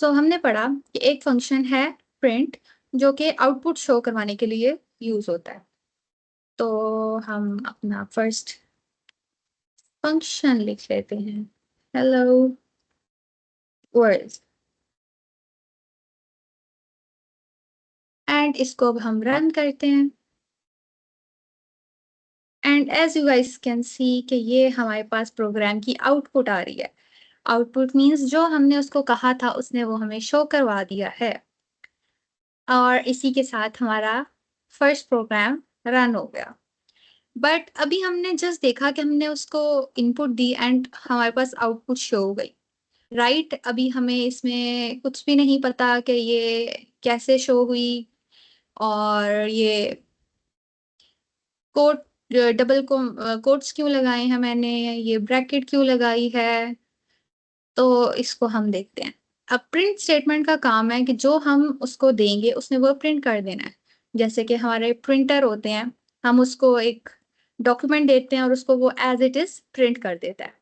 हमने पढ़ा कि एक फंक्शन है प्रिंट जो कि आउटपुट शो करवाने के लिए यूज होता है। तो हम अपना फर्स्ट फंक्शन लिख लेते हैं, हेलो वर्ल्ड, एंड इसको अब हम रन करते हैं। And as you guys can see कि ये हमारे पास प्रोग्राम की आउटपुट आ रही है। आउटपुट मींस जो हमने उसको कहा था उसने वो हमें शो करवा दिया है। और इसी के साथ हमारा फर्स्ट प्रोग्राम रन हो गया। बट अभी हमने जस्ट देखा कि हमने उसको इनपुट दी एंड हमारे पास आउटपुट शो हो गई, राइट? अभी हमें इसमें कुछ भी नहीं पता कि ये कैसे शो हुई, और ये कोट डबल को कोट्स क्यों लगाए हैं मैंने, ये ब्रैकेट क्यों लगाई है। तो इसको हम देखते हैं। अब प्रिंट स्टेटमेंट का काम है कि जो हम उसको देंगे उसने वो प्रिंट कर देना है। जैसे कि हमारे प्रिंटर होते हैं, हम उसको एक डॉक्यूमेंट देते हैं और उसको वो एज इट इज प्रिंट कर देता है।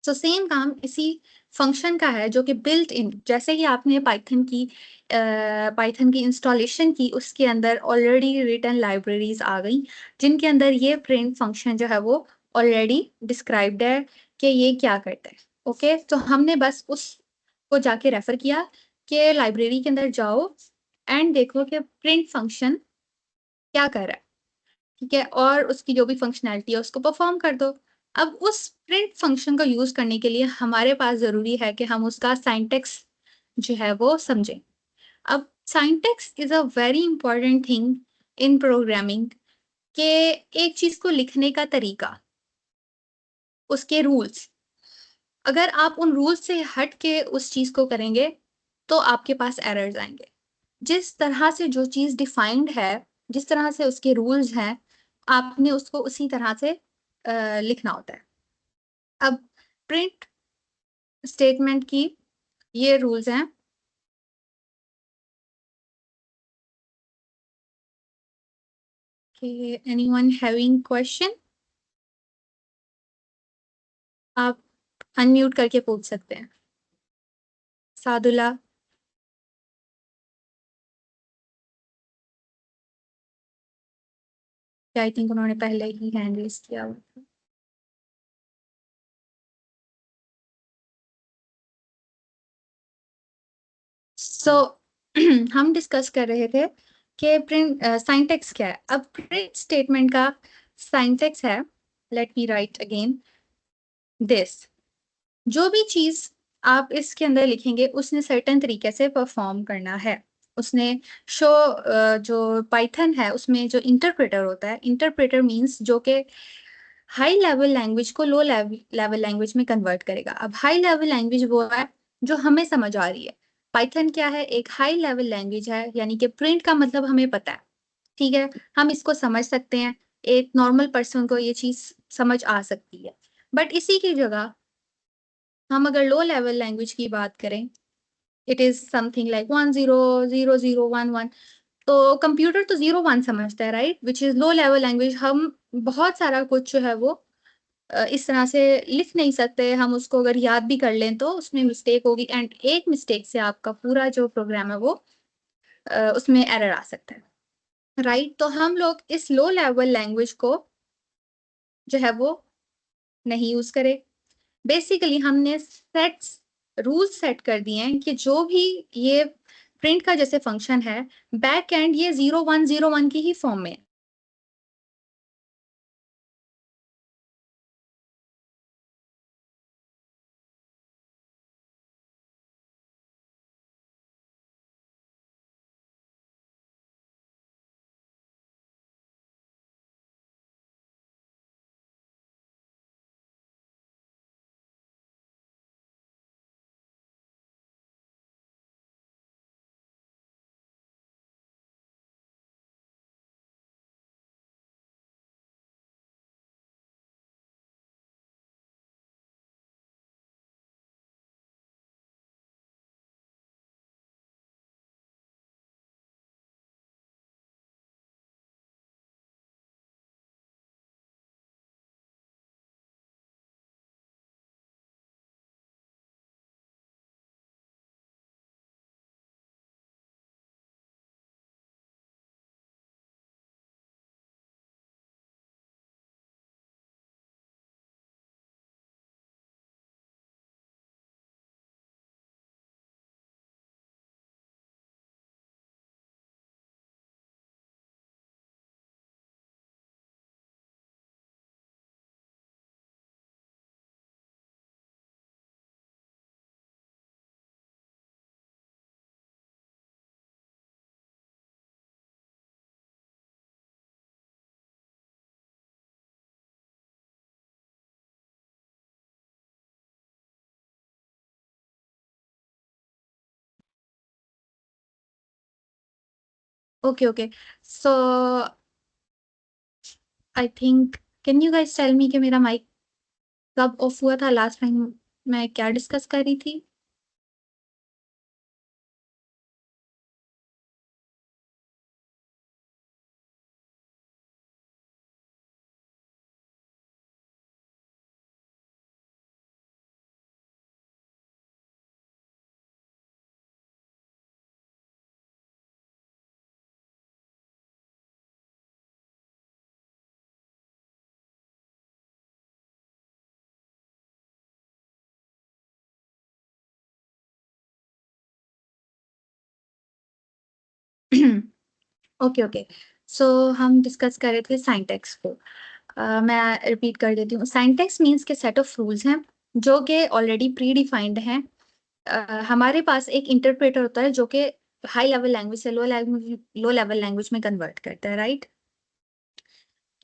तो सेम काम इसी फंक्शन का है जो कि बिल्ट इन, जैसे ही आपने पाइथन की इंस्टॉलेशन की उसके अंदर ऑलरेडी रिटन लाइब्रेरीज आ गई जिनके अंदर ये प्रिंट फंक्शन जो है वो ऑलरेडी डिस्क्राइब्ड है कि ये क्या करता है। ओके, तो हमने बस उसको जाके रेफर किया कि लाइब्रेरी के अंदर जाओ एंड देखो कि प्रिंट फंक्शन क्या कर रहा है। ठीक है, और उसकी जो भी फंक्शनैलिटी है उसको परफॉर्म कर दो। अब उस प्रिंट फंक्शन को यूज करने के लिए हमारे पास जरूरी है कि हम उसका साइंटेक्स जो है वो समझें। अब Scientex is a very important thing in programming, के एक चीज को लिखने का तरीका, उसके रूल्स, अगर आप उन रूल्स से हट के उस चीज को करेंगे तो आपके पास एरर्स आएंगे। जिस तरह से जो चीज डिफाइंड है, जिस तरह से उसके रूल्स हैं, आपने उसको उसी तरह से लिखना होता है। अब प्रिंट स्टेटमेंट की ये रूल्स हैं। कि एनीवन हैविंग क्वेश्चन, आप अनम्यूट करके पूछ सकते हैं। सादुल्ला, आई थिंक उन्होंने पहले ही हैंड रेज किया हुआ था। सो हम डिस्कस कर रहे थे कि प्रिंट साइंटेक्स क्या है। अब प्रिंट स्टेटमेंट का साइंटेक्स है, let me right again this, जो भी चीज आप इसके अंदर लिखेंगे उसने सर्टेन तरीके से परफॉर्म करना है। उसने शो, जो पाइथन है उसमें जो इंटरप्रेटर होता है, इंटरप्रेटर मींस जो कि हाई लेवल लैंग्वेज को लो लेवल लैंग्वेज में कन्वर्ट करेगा। अब हाई लेवल लैंग्वेज वो है जो हमें समझ आ रही है। पाइथन क्या है? एक हाई लेवल लैंग्वेज है, यानी कि प्रिंट का मतलब हमें पता है। ठीक है, हम इसको समझ सकते हैं, एक नॉर्मल पर्सन को ये चीज समझ आ सकती है। बट इसी की जगह हम अगर लो लेवल लैंग्वेज की बात करें, इट इज समथिंग लाइक 100011। तो कंप्यूटर तो 01 समझता है, right? Which is low level language. हम बहुत सारा कुछ जो है वो इस तरह से लिख नहीं सकते। हम उसको अगर याद भी कर लें तो उसमें मिस्टेक होगी, एंड एक मिस्टेक से आपका पूरा जो प्रोग्राम है वो उसमें एरर आ सकता है, राइट? तो हम लोग इस लो लेवल लैंग्वेज को जो है वो नहीं यूज करें। बेसिकली हमने सेट्स, रूल्स सेट कर दिए हैं कि जो भी ये प्रिंट का जैसे फंक्शन है, बैक एंड ये 0101 की ही फॉर्म में है। Okay okay, so I think, can you guys tell me कि मेरा माइक कब ऑफ हुआ था लास्ट टाइम, मैं क्या डिस्कस कर रही थी? ओके ओके, सो हम डिस्कस कर रहे थे साइंटेक्स को। मैं रिपीट कर देती हूँ। साइंटेक्स मीन्स के सेट ऑफ रूल्स हैं जो कि ऑलरेडी प्री डिफाइंड हैं। हमारे पास एक इंटरप्रेटर होता है जो कि हाई लेवल लैंग्वेज से लो लेवल लैंग्वेज में कन्वर्ट करता है, राइट?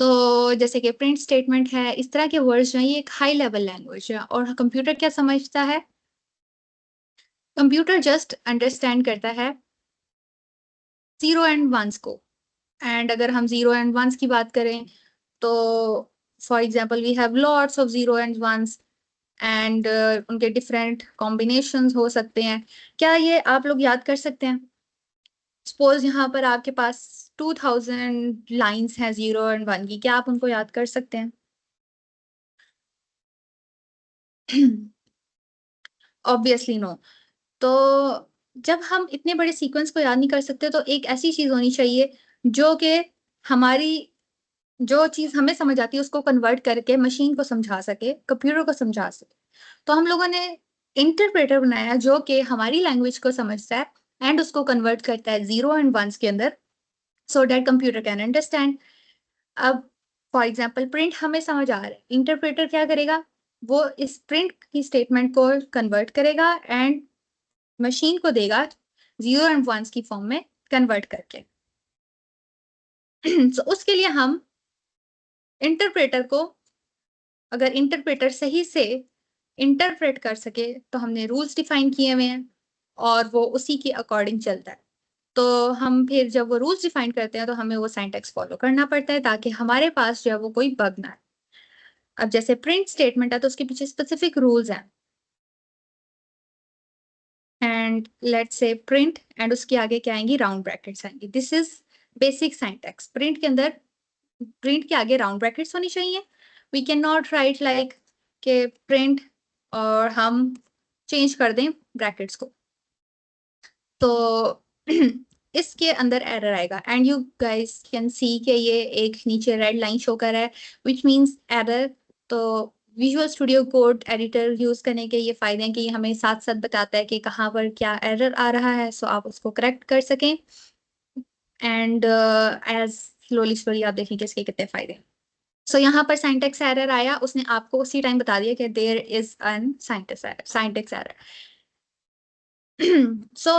तो जैसे कि प्रिंट स्टेटमेंट है, इस तरह के वर्ड्स जो हैं ये एक हाई लेवल लैंग्वेज है। और कंप्यूटर क्या समझता है? कंप्यूटर जस्ट अंडरस्टैंड करता है जीरो एंड वंस को। एंड अगर हम जीरो एंड वंस की बात करें तो for example we have lots of zero and ones, and उनके डिफरेंट कॉम्बिनेशंस हो सकते हैं। क्या ये आप लोग याद कर सकते हैं? सपोज यहाँ पर आपके पास 2000 लाइंस हैं जीरो एंड वन की, क्या आप उनको याद कर सकते हैं? Obviously no. तो जब हम इतने बड़े सीक्वेंस को याद नहीं कर सकते तो एक ऐसी चीज होनी चाहिए जो कि हमारी, जो चीज हमें समझ आती है उसको कन्वर्ट करके मशीन को समझा सके, कंप्यूटर को समझा सके। तो हम लोगों ने इंटरप्रेटर बनाया जो कि हमारी लैंग्वेज को समझता है एंड उसको कन्वर्ट करता है जीरो एंड वंस के अंदर, so that computer can understand. अब फॉर एग्जाम्पल प्रिंट हमें समझ आ रहा है, इंटरप्रेटर क्या करेगा? वो इस प्रिंट की स्टेटमेंट को कन्वर्ट करेगा एंड मशीन को देगा जीरो एंड वंस की फॉर्म में कन्वर्ट करके। so, उसके लिए हम इंटरप्रेटर को, अगर इंटरप्रेटर सही से इंटरप्रेट कर सके तो हमने रूल्स डिफाइन किए हुए हैं और वो उसी के अकॉर्डिंग चलता है। तो हम फिर जब वो रूल्स डिफाइन करते हैं तो हमें वो सिंटैक्स फॉलो करना पड़ता है ताकि हमारे पास जो है वो कोई बग ना आए। अब जैसे प्रिंट स्टेटमेंट है तो उसके पीछे स्पेसिफिक रूल्स हैं, and let's say print and उसके आगे क्या आएंगी? राउंड ब्रैकेट्स आएंगी। This is basic syntax. Print के अंदर, प्रिंट के आगे राउंड ब्रैकेट्स होनी चाहिए। We can not write like के प्रिंट और हम चेंज कर दें ब्रैकेट्स को, तो इसके अंदर एरर आएगा। And you guys can see कि ये एक नीचे रेड लाइन शो कर रहा है विच मींस एरर। तो visual studio code editor use करने के ये फायदे हैं कि ये हमें साथ साथ बताता है कि कहाँ पर क्या एरर आ रहा है, सो आप उसको करेक्ट कर सकें। एंड एज स्लोली स्लोली आप देखेंगे इसके कितने फायदे। सो यहाँ पर साइंटेक्स एरर आया, उसने आपको उसी टाइम बता दिया कि there is an syntax error. So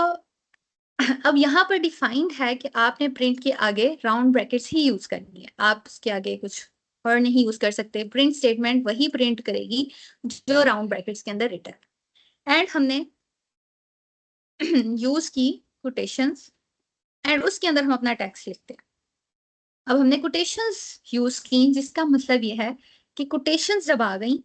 अब यहाँ पर डिफाइंड है कि आपने प्रिंट के आगे राउंड ब्रैकेट्स ही यूज करनी है, आप उसके आगे कुछ और नहीं यूज कर सकते। प्रिंट स्टेटमेंट वही प्रिंट करेगी जो राउंड ब्रैकेट्स के अंदर रिटर्न। एंड हमने यूज की कोटेशंस एंड उसके अंदर हम अपना टेक्स्ट लिखते हैं। अब हमने कोटेशंस यूज की जिसका मतलब ये है कि कोटेशंस जब आ गई,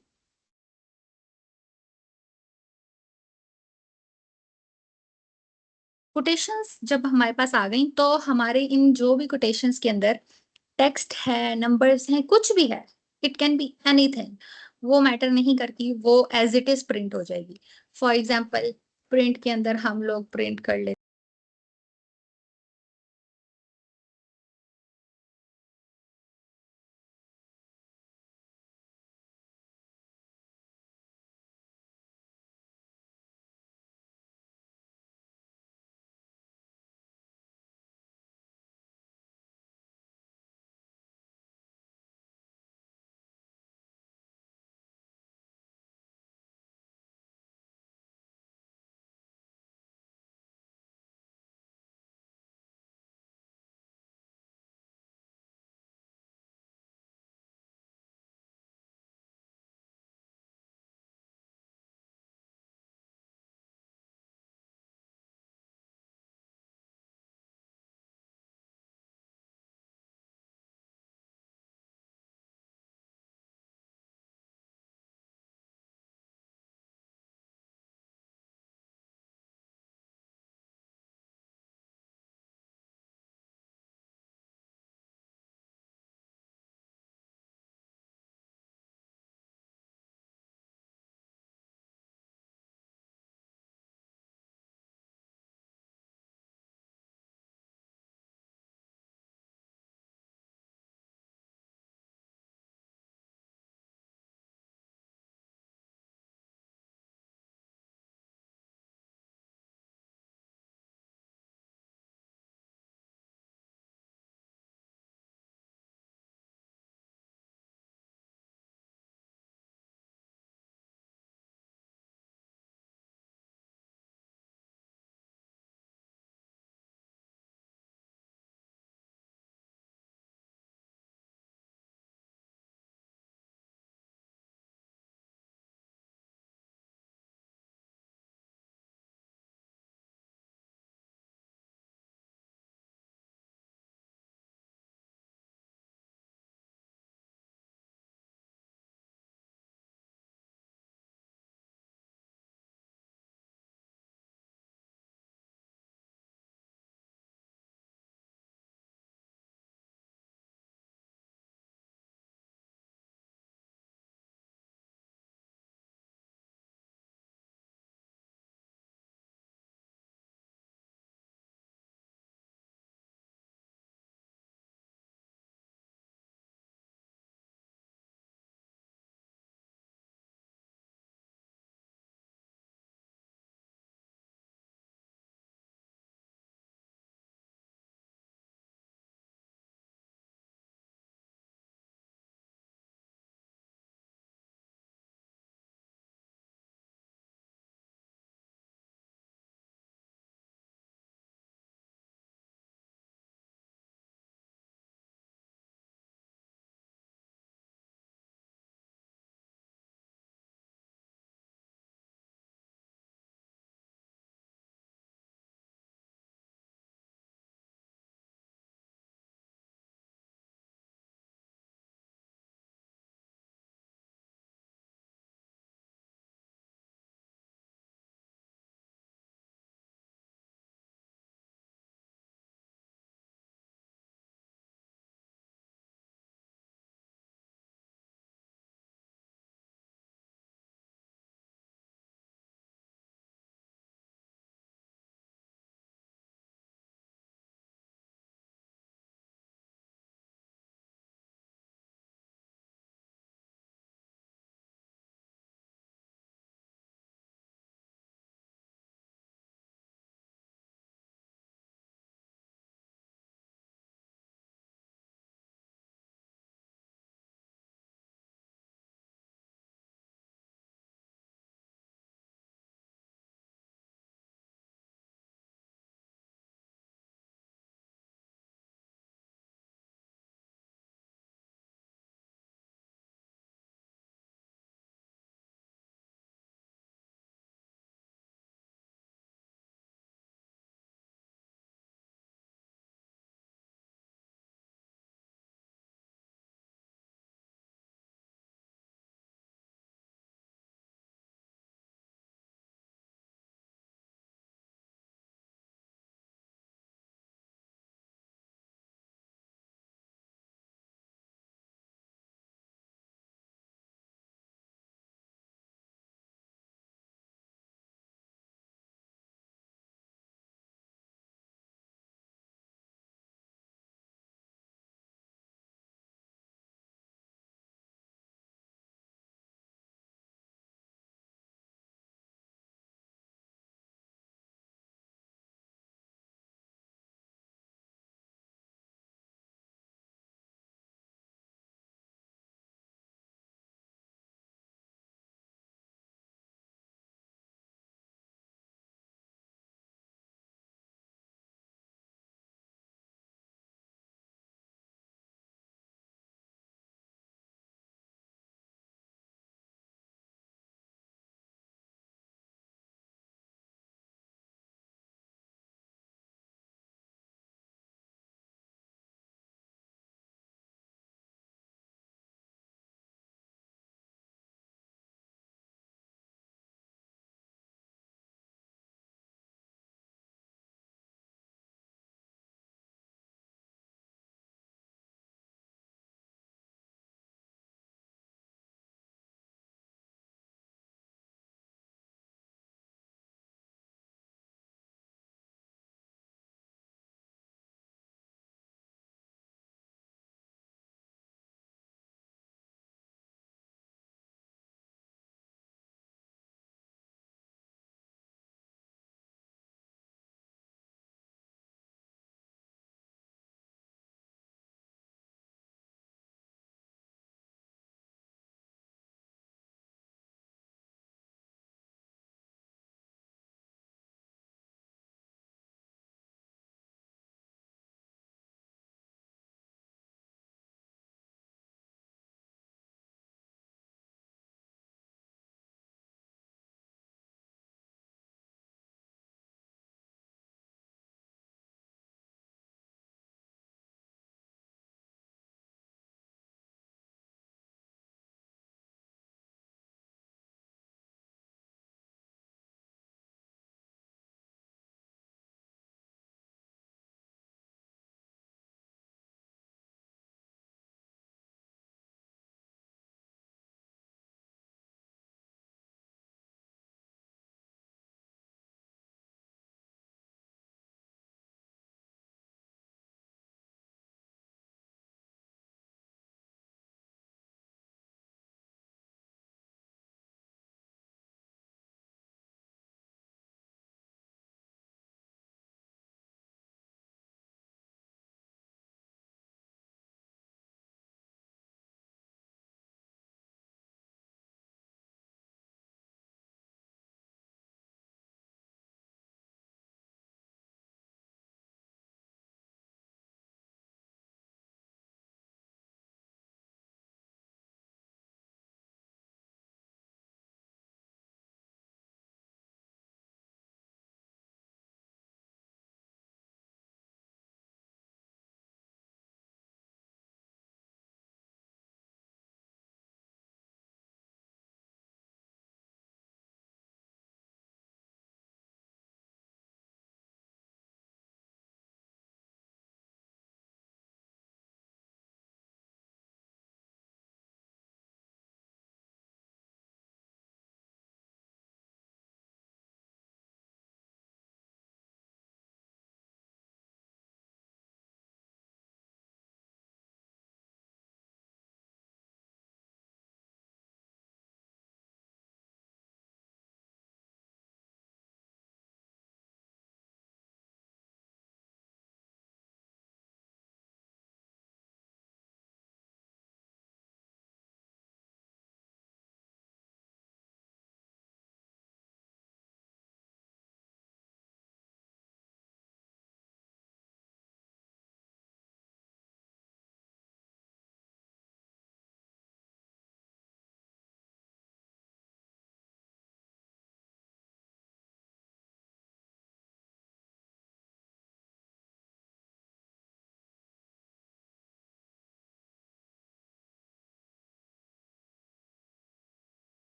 कोटेशंस जब हमारे पास आ गई तो हमारे इन जो भी कोटेशंस के अंदर टेक्स्ट है, नंबर्स हैं, कुछ भी है, इट कैन बी एनीथिंग, वो मैटर नहीं करती, वो एज इट इज प्रिंट हो जाएगी। फॉर एग्जाम्पल प्रिंट के अंदर हम लोग प्रिंट कर लेते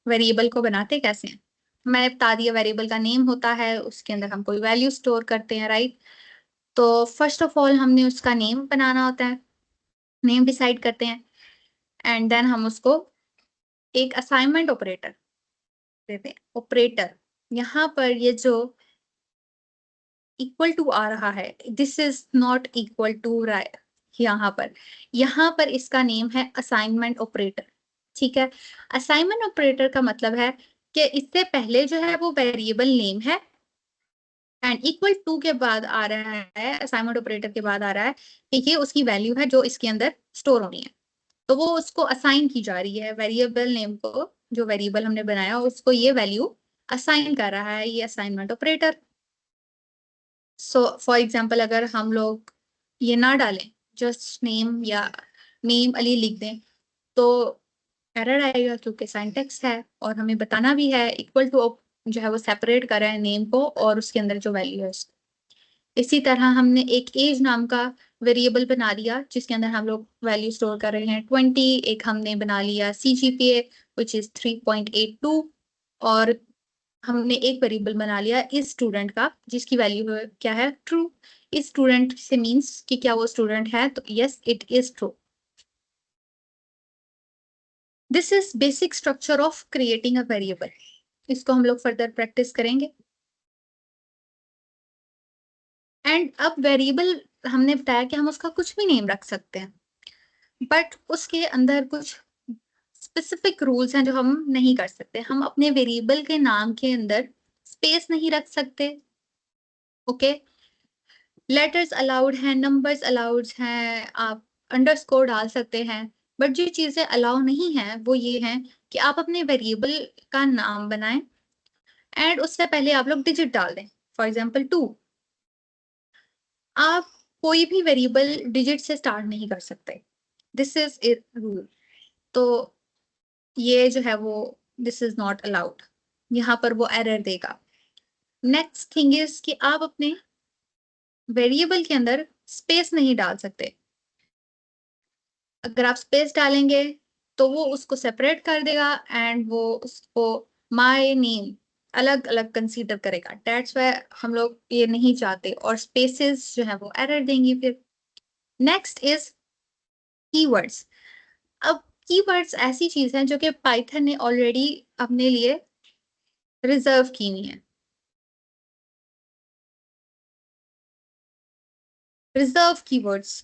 वेरिएबल को बनाते कैसे हैं। मैंने बता दिया वेरिएबल का नेम होता है, उसके अंदर हम कोई वैल्यू स्टोर करते हैं, राइट। तो फर्स्ट ऑफ ऑल हमने उसका नेम बनाना होता है, नेम डिसाइड करते हैं, एंड देन हम उसको एक असाइनमेंट ऑपरेटर देते हैं। ऑपरेटर यहाँ पर ये जो इक्वल टू आ रहा है, this is not equal to, यहाँ पर इसका नेम है असाइनमेंट ऑपरेटर, ठीक है। असाइनमेंट ऑपरेटर का मतलब है कि इससे पहले जो है वो वेरिएबल नेम है, एंड इक्वल टू के बाद आ रहा है, असाइनमेंट ऑपरेटर के बाद आ रहा है कि ये उसकी वैल्यू है जो इसके अंदर स्टोर होनी है। तो वो उसको असाइन की जा रही है, वेरिएबल नेम को, जो वेरिएबल हमने बनाया उसको ये वैल्यू असाइन कर रहा है ये assignment operator. So for example अगर हम लोग ये ना डालें, जस्ट नेम या नेम अली लिख दें, तो एरर आएगा, क्योंकि सिंटैक्स है और हमें बताना भी है इक्वल टू जो है वो सेपरेट कर रहा है नेम को और उसके अंदर जो वैल्यू है उसको। इसी तरह हमने एक एज नाम का वेरिएबल बना लिया जिसके अंदर हम लोग वैल्यू स्टोर कर रहे हैं 20। एक हमने बना लिया CGPA विच इज 3.82, और हमने एक वेरिएबल बना लिया इस स्टूडेंट का जिसकी वैल्यू क्या है, ट्रू। इस स्टूडेंट से मींस कि क्या वो स्टूडेंट है, तो yes it is true. This is basic structure of creating a variable. इसको हम लोग फर्दर प्रैक्टिस करेंगे। एंड अब वेरिएबल हमने बताया कि हम उसका कुछ भी नेम रख सकते हैं, बट उसके अंदर कुछ स्पेसिफिक रूल्स हैं जो हम नहीं कर सकते। हम अपने वेरिएबल के नाम के अंदर स्पेस नहीं रख सकते, ओके। लेटर्स अलाउड हैं, नंबर्स अलाउड हैं, आप अंडरस्कोर डाल सकते हैं, बट जो चीजें अलाउ नहीं है वो ये हैं कि आप अपने वेरिएबल का नाम बनाएं एंड उससे पहले आप लोग डिजिट डाल दें, फॉर एग्जाम्पल 2। आप कोई भी वेरिएबल डिजिट से स्टार्ट नहीं कर सकते, दिस इज ए रूल। तो ये जो है वो दिस इज नॉट अलाउड, यहाँ पर वो एरर देगा। नेक्स्ट थिंग इज कि आप अपने वेरिएबल के अंदर स्पेस नहीं डाल सकते। अगर आप स्पेस डालेंगे तो वो उसको सेपरेट कर देगा एंड वो उसको माय नेम अलग अलग कंसीडर करेगा। दैट्स व्हाई हम लोग ये नहीं चाहते, और स्पेसेस जो है वो एरर देंगी फिर। Next is keywords. अब कीवर्ड्स ऐसी चीज है जो कि पाइथन ने ऑलरेडी अपने लिए रिजर्व की हुई है। रिजर्व कीवर्ड्स,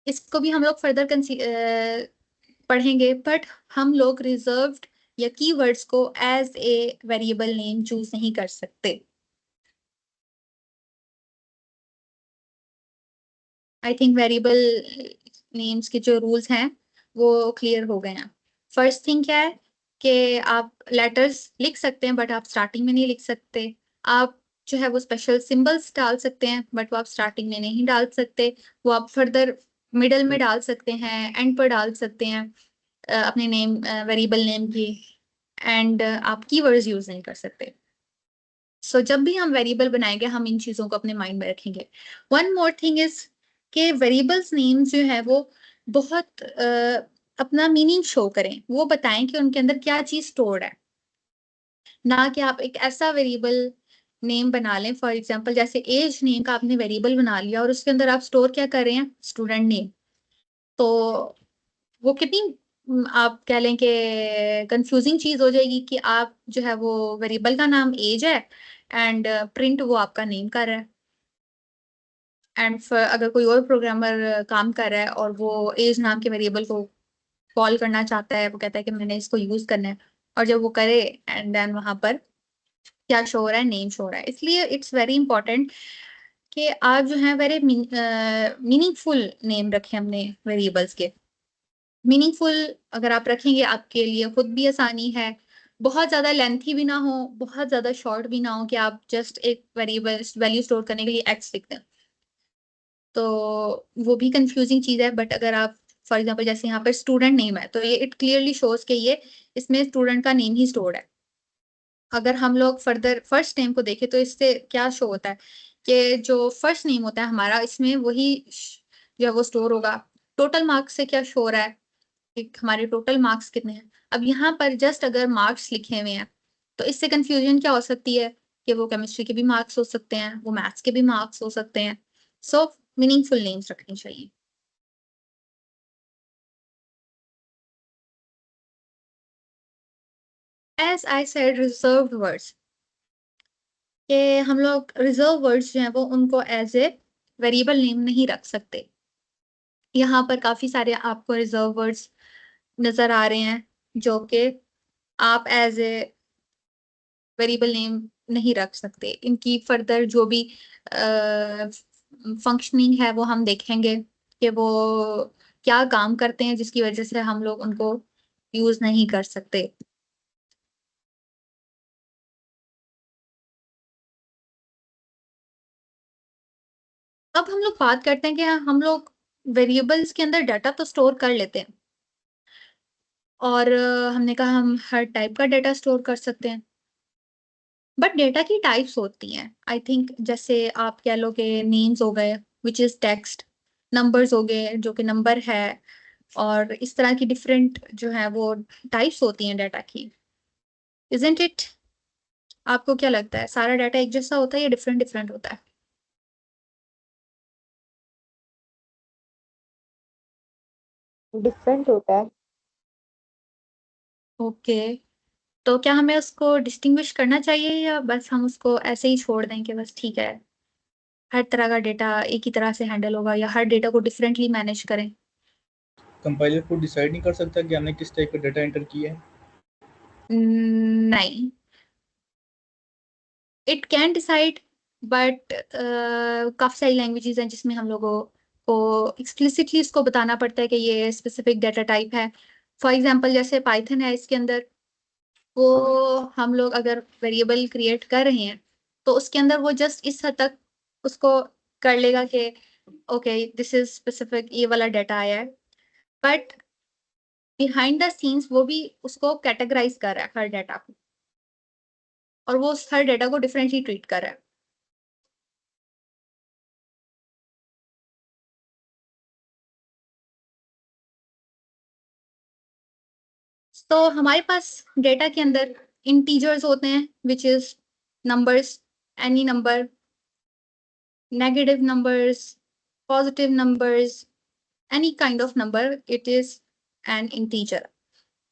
इसको भी हम लोग फर्दर पढ़ेंगे, बट हम लोग रिजर्व्ड या कीवर्ड्स को as a variable name choose नहीं कर सकते। आई थिंक वेरिएबल नेम्स के जो रूल्स हैं वो क्लियर हो गए हैं। फर्स्ट थिंग क्या है कि आप लेटर्स लिख सकते हैं बट आप स्टार्टिंग में नहीं लिख सकते। आप जो है वो स्पेशल सिंबल्स डाल सकते हैं बट वो आप स्टार्टिंग में नहीं डाल सकते, वो आप फर्दर मिडल में डाल सकते हैं, एंड पर डाल सकते हैं अपने नेम वेरिएबल नेम की। एंड आप कीवर्ड्स यूज नहीं कर सकते। सो जब भी हम वेरिएबल बनाएंगे हम इन चीजों को अपने माइंड में रखेंगे। वन मोर थिंग इज के वेरिएबल्स नेम जो है वो बहुत अपना मीनिंग शो करें, वो बताएं कि उनके अंदर क्या चीज स्टोर्ड है, ना कि आप एक ऐसा वेरिएबल नेम बना लें। फॉर एग्जांपल जैसे एज नेम का आपने वेरिएबल बना लिया और उसके अंदर आप स्टोर क्या कर रहे हैं, स्टूडेंट नेम। तो वो कितनी आप कह लें कि कंफ्यूजिंग चीज हो जाएगी कि आप जो है वो वेरिएबल का नाम एज है एंड प्रिंट वो आपका नेम कर रहा है। एंड अगर कोई और प्रोग्रामर काम कर रहा है और वो एज नाम के वेरिएबल को कॉल करना चाहता है, वो कहता है कि मैंने इसको यूज करना है, और जब वो करे एंड देन वहां पर क्या शो हो रहा है, नेम शो हो रहा है। इसलिए इट्स वेरी इंपॉर्टेंट कि आप जो है वेरी मीनिंगफुल नेम रखें अपने वेरिएबल्स के। मीनिंगफुल अगर आप रखेंगे आपके लिए खुद भी आसानी है, बहुत ज्यादा लेंथी भी ना हो, बहुत ज्यादा शॉर्ट भी ना हो कि आप जस्ट एक वेरिएबल वैल्यू स्टोर करने के लिए एक्स लिख दें, तो वो भी कंफ्यूजिंग चीज है। बट अगर आप फॉर एग्जांपल जैसे यहाँ पर स्टूडेंट नेम है तो ये इट क्लियरली शोज के ये इसमें स्टूडेंट का नेम ही स्टोर्ड है। अगर हम लोग फर्दर फर्स्ट नेम को देखें तो इससे क्या शो होता है कि जो फर्स्ट नेम होता है हमारा इसमें वही जो है वो स्टोर होगा। टोटल मार्क्स से क्या शो हो रहा है कि हमारे टोटल मार्क्स कितने हैं। अब यहाँ पर जस्ट अगर मार्क्स लिखे हुए हैं तो इससे कंफ्यूजन क्या हो सकती है कि वो केमिस्ट्री के भी मार्क्स हो सकते हैं, वो मैथ्स के भी मार्क्स हो सकते हैं। सो मीनिंगफुल नेम्स रखनी चाहिए। As I said reserved words, कि हम लोग रिजर्व वर्ड्स जो हैं वो उनको एज ए वेरिएबल नेम नहीं रख सकते। यहाँ पर काफी सारे आपको रिजर्व वर्ड्स नजर आ रहे हैं जो कि आप एज ए वेरिएबल नेम नहीं रख सकते। इनकी फर्दर जो भी फंक्शनिंग है वो हम देखेंगे कि वो क्या काम करते हैं जिसकी वजह से हम लोग उनको यूज नहीं कर सकते। अब हम लोग बात करते हैं कि हम लोग वेरिएबल्स के अंदर डाटा तो स्टोर कर लेते हैं, और हमने कहा हम हर टाइप का डाटा स्टोर कर सकते हैं, बट डेटा की टाइप्स होती हैं। आई थिंक जैसे आप कह लो कि नेम्स हो गए विच इज टेक्स्ट, नंबर्स हो गए जो कि नंबर है, और इस तरह की डिफरेंट जो है वो टाइप्स होती हैं डाटा की। Isn't it? आपको क्या लगता है, सारा डाटा एक जैसा होता है या डिफरेंट डिफरेंट होता है? डिफरेंट होता है। ओके, तो क्या हमें उसको डिस्टिंग्विश करना चाहिए या बस हम उसको ऐसे ही छोड़ दें कि बस ठीक है, हर तरह का डेटा एक ही तरह से हैंडल होगा, या हर डेटा को डिफरेंटली मैनेज करें? कंपाइलर खुद डिसाइड नहीं कर सकता कि हमने किस टाइप का डाटा एंटर किया है? नहीं, इट कैन डिसाइड, बट काफी सारी लैंग्वेजेस हैं जिसमें हम लोगों को एक्सप्लिसिटली इसको बताना पड़ता है कि ये स्पेसिफिक डाटा टाइप है। फॉर एग्जांपल जैसे पाइथन है, इसके अंदर वो हम लोग अगर वेरिएबल क्रिएट कर रहे हैं तो उसके अंदर वो जस्ट इस हद तक उसको कर लेगा कि ओके दिस इज स्पेसिफिक, ये वाला डाटा आया है, बट बिहाइंड द सीन्स वो भी उसको कैटेगराइज कर रहा है हर डाटा को, और वो उस हर डाटा को डिफरेंटली ट्रीट कर रहा है। तो हमारे पास डेटा के अंदर इंटीजर्स होते हैं which is numbers, any number, negative numbers, positive numbers, any kind of number, it is an integer.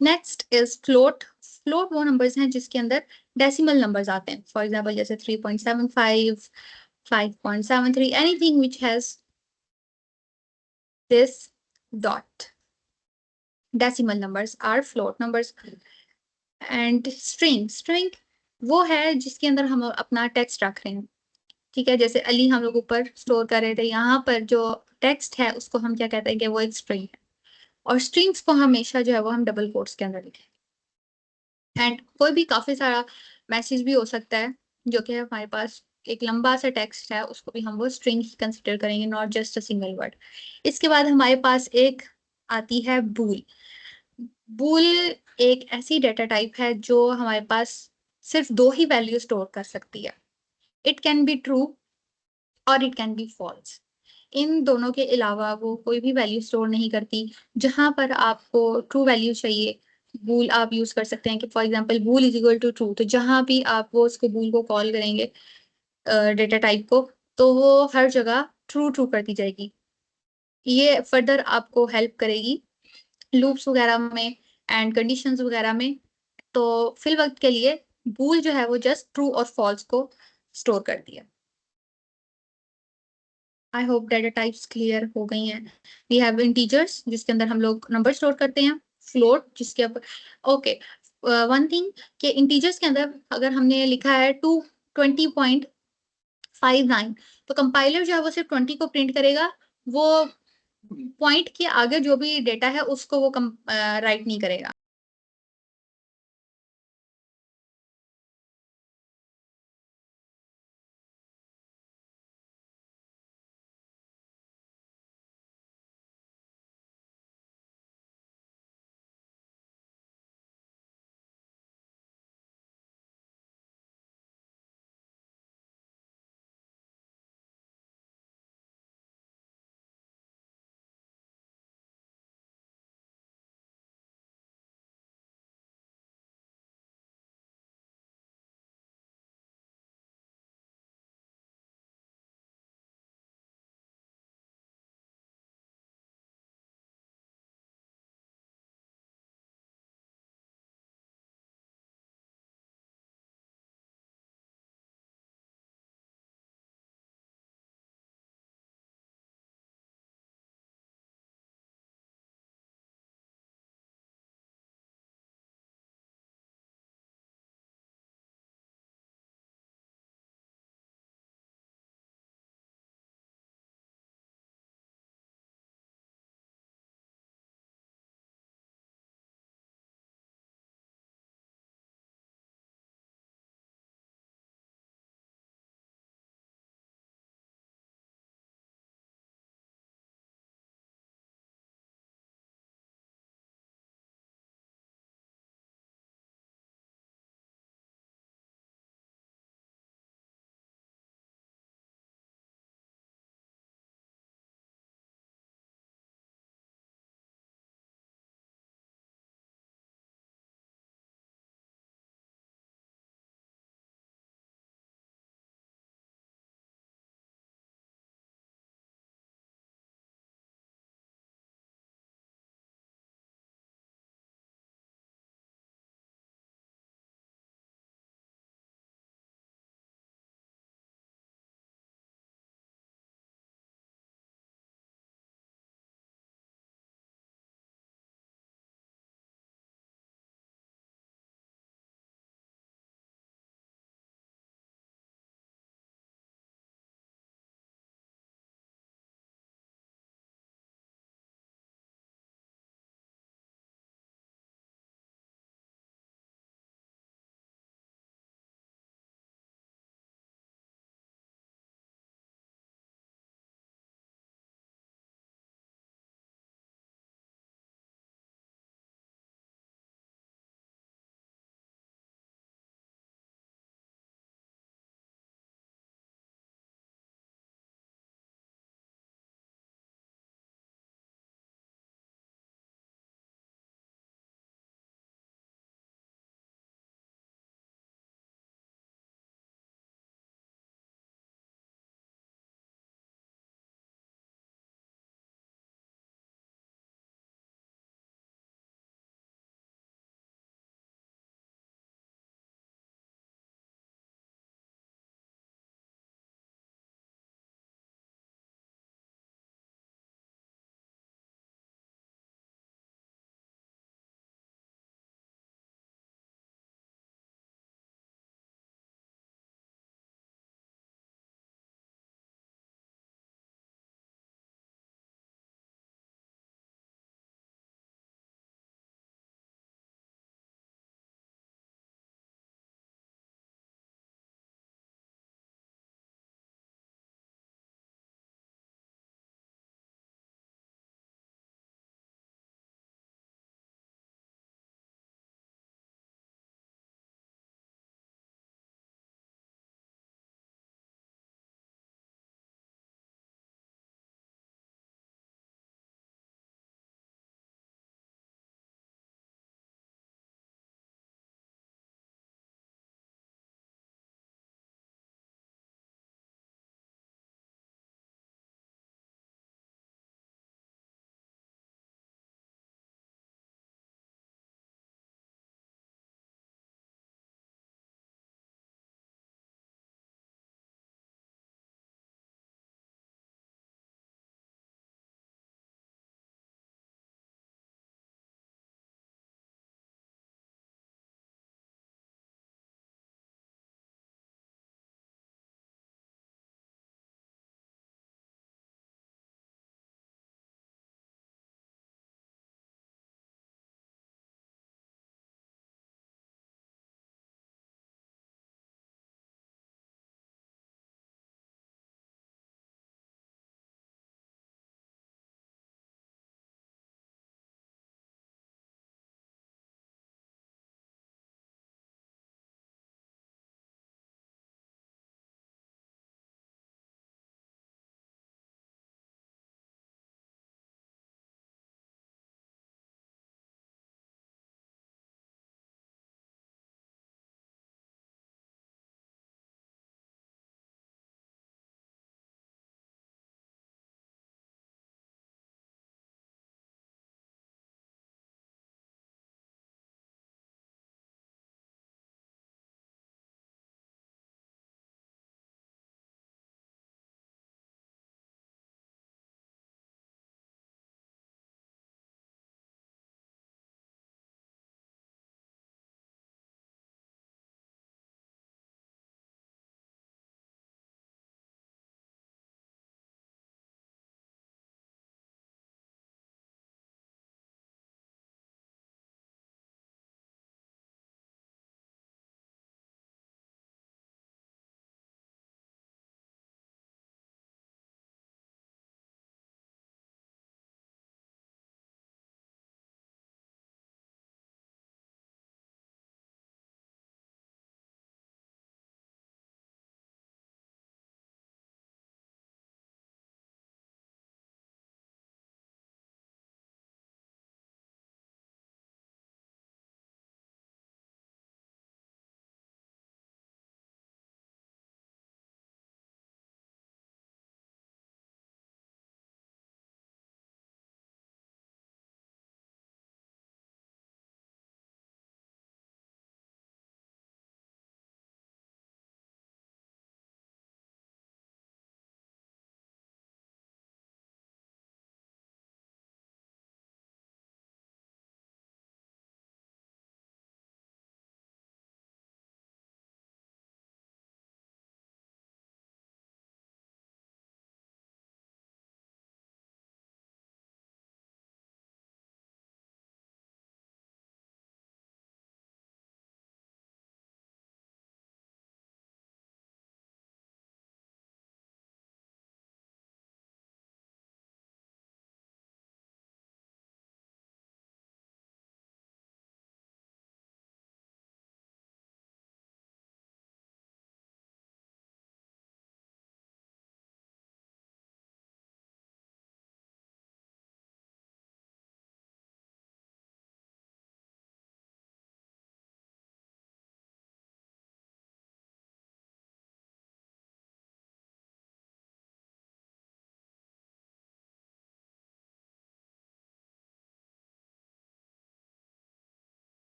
Next is float. Float वो numbers हैं जिसके अंदर decimal numbers आते हैं, for example जैसे 3.75, 5.73, anything which has this dot. Decimal numbers are float numbers. And string वो है जिसके अंदर हम अपना टेक्स्ट रख रहे हैं। ठीक है, जैसे अली हम लोग ऊपर स्टोर कर रहे थे, यहाँ पर जो टेक्स्ट है उसको हम क्या कहते हैं कि वो एक स्ट्रिंग है, और स्ट्रिंग्स को हमेशा जो है वो हम डबल कोट्स के अंदर लिखें। एंड कोई भी काफी सारा मैसेज भी हो सकता है जो कि हमारे पास एक लंबा सा टेक्स्ट है, उसको भी हम वो स्ट्रिंग ही कंसिडर करेंगे, not just a single word. इसके बाद हमारे पास एक आती है बूल। बूल एक ऐसी डेटा टाइप है जो हमारे पास सिर्फ दो ही वैल्यू स्टोर कर सकती है। इट कैन बी ट्रू और इट कैन बी फॉल्स। इन दोनों के अलावा वो कोई भी वैल्यू स्टोर नहीं करती। जहां पर आपको ट्रू वैल्यू चाहिए, बूल आप यूज कर सकते हैं कि for example bool is equal to true, तो जहां भी आप वो उसको बूल को कॉल करेंगे डेटा टाइप को, तो वो हर जगह ट्रू ट्रू करती जाएगी। ये फर्दर आपको हेल्प करेगी लूप्स वगैरह में एंड कंडीशंस वगैरह में। तो फिल वक्त के लिए बूल जो है वो जस्ट ट्रू और फॉल्स को स्टोर करती है। I hope data types clear हो गई हैं। वी हैव इंटीजर्स जिसके अंदर हम लोग नंबर स्टोर करते हैं, फ्लोट जिसके अब ओके वन थिंग कि इंटीजर्स के अंदर अगर हमने लिखा है 220.59, तो कंपाइलर जो है वो सिर्फ 20 को प्रिंट करेगा, वो पॉइंट के आगे जो भी डेटा है उसको वो राइट नहीं करेगा।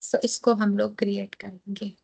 सो इसको हम लोग क्रिएट करेंगे।